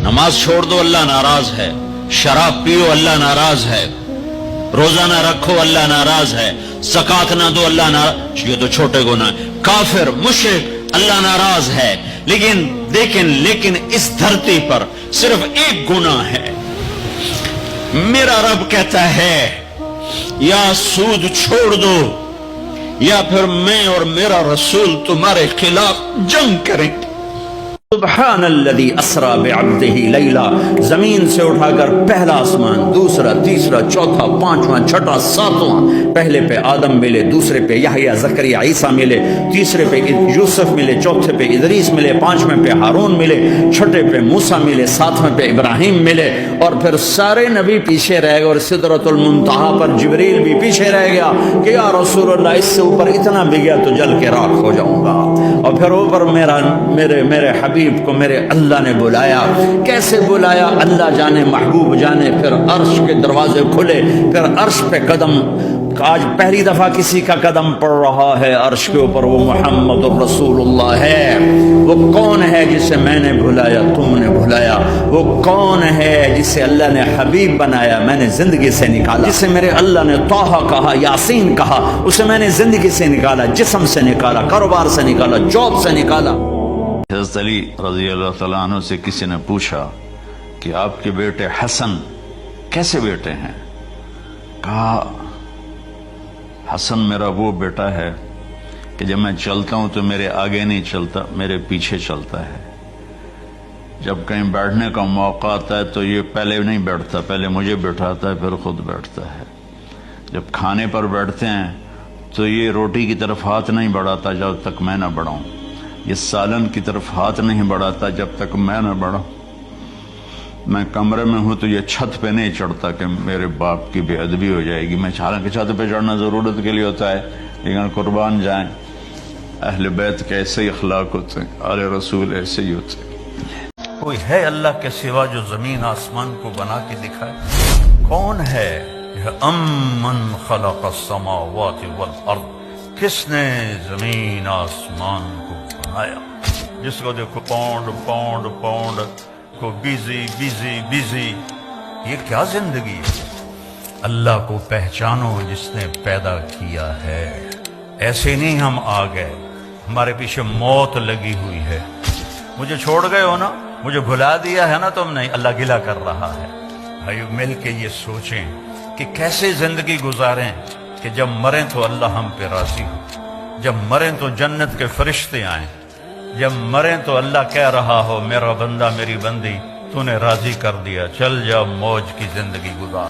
نماز چھوڑ دو اللہ ناراض ہے، شراب پیو اللہ ناراض ہے، روزہ نہ رکھو اللہ ناراض ہے، زکات نہ دو اللہ ناراض، یہ تو چھوٹے گناہ، کافر مشرک اللہ ناراض ہے، لیکن اس دھرتی پر صرف ایک گناہ ہے، میرا رب کہتا ہے یا سود چھوڑ دو یا پھر میں اور میرا رسول تمہارے خلاف جنگ کریں گے۔ سبحان الذی اسرا بعبدہ لیلا، زمین سے اٹھا کر پہلا آسمان، دوسرا، تیسرا، چوتھا، پانچواں، چھٹا، ساتواں، پہلے پہ آدم ملے، دوسرے پہ یحییٰ، زکریا، عیسیٰ ملے، تیسرے پہ یوسف ملے، چوتھے پہ ادریس ملے، پانچویں پہ ہارون ملے، چھٹے پہ موسیٰ ملے، ساتویں پہ ابراہیم ملے، اور پھر سارے نبی پیچھے رہ گئے، اور سدرۃ المنتہا پر جبریل بھی پیچھے رہ گیا کہ یا رسول اللہ اس سے اوپر اتنا بھی گیا تو جل کے راکھ ہو جاؤں گا۔ اور پھر اوپر میرے حبیب کو میرے اللہ نے بلایا، کیسے بلایا اللہ جانے، محبوب جانے، پھر عرش کے دروازے کھلے، پھر عرش پہ قدم، آج پہلی دفعہ کسی کا قدم پڑ رہا ہے عرش کے اوپر، وہ محمد الرسول اللہ ہے۔ وہ کون ہے جسے میں نے بلایا، تم نے بلایا؟ وہ کون ہے جسے اللہ نے حبیب بنایا، میں نے زندگی سے نکالا؟ جسے میرے اللہ نے طٰہٰ کہا، یاسین کہا، اسے میں نے زندگی سے نکالا، جسم سے نکالا، کاروبار سے نکالا، جاب سے نکالا۔ حضرت علی رضی اللہ تعالیٰ عنہ سے کسی نے پوچھا کہ آپ کے بیٹے حسن کیسے بیٹے ہیں؟ کہا حسن میرا وہ بیٹا ہے کہ جب میں چلتا ہوں تو میرے آگے نہیں چلتا، میرے پیچھے چلتا ہے، جب کہیں بیٹھنے کا موقع آتا ہے تو یہ پہلے نہیں بیٹھتا، پہلے مجھے بٹھاتا ہے پھر خود بیٹھتا ہے، جب کھانے پر بیٹھتے ہیں تو یہ روٹی کی طرف ہاتھ نہیں بڑھاتا جب تک میں نہ بڑھاؤں، یہ سالن کی طرف ہاتھ نہیں بڑھاتا جب تک میں نہ بڑھاؤں، میں کمرے میں ہوں تو یہ چھت پہ نہیں چڑھتا کہ میرے باپ کی بے ادبی ہو جائے گی، میں حالانکہ چھت پہ چڑھنا ضرورت کے لیے ہوتا ہے، لیکن قربان جائیں اہل بیت کے ایسے ہی اخلاق ہوتے ہیں، آل رسول ایسے ہی ہوتے ہیں۔ کوئی ہے اللہ کے سوا جو زمین آسمان کو بنا کے دکھائے؟ کون ہے؟ امن خلق السماوات والارض، کس نے زمین آسمان کو بنایا؟ جس کو دیکھو پاؤنڈ پاؤنڈ پاؤنڈ کو بیزی بیزی بیزی، یہ کیا زندگی ہے؟ اللہ کو پہچانو جس نے پیدا کیا ہے، ایسے نہیں ہم آ گئے، ہمارے پیچھے موت لگی ہوئی ہے۔ مجھے چھوڑ گئے ہو نا، مجھے بھلا دیا ہے نا تم نے، اللہ گلہ کر رہا ہے۔ بھائیو مل کے یہ سوچیں کہ کیسے زندگی گزاریں کہ جب مریں تو اللہ ہم پہ راضی ہو، جب مریں تو جنت کے فرشتے آئیں، جب مریں تو اللہ کہہ رہا ہو میرا بندہ میری بندی تو نے راضی کر دیا، چل جا موج کی زندگی گزار۔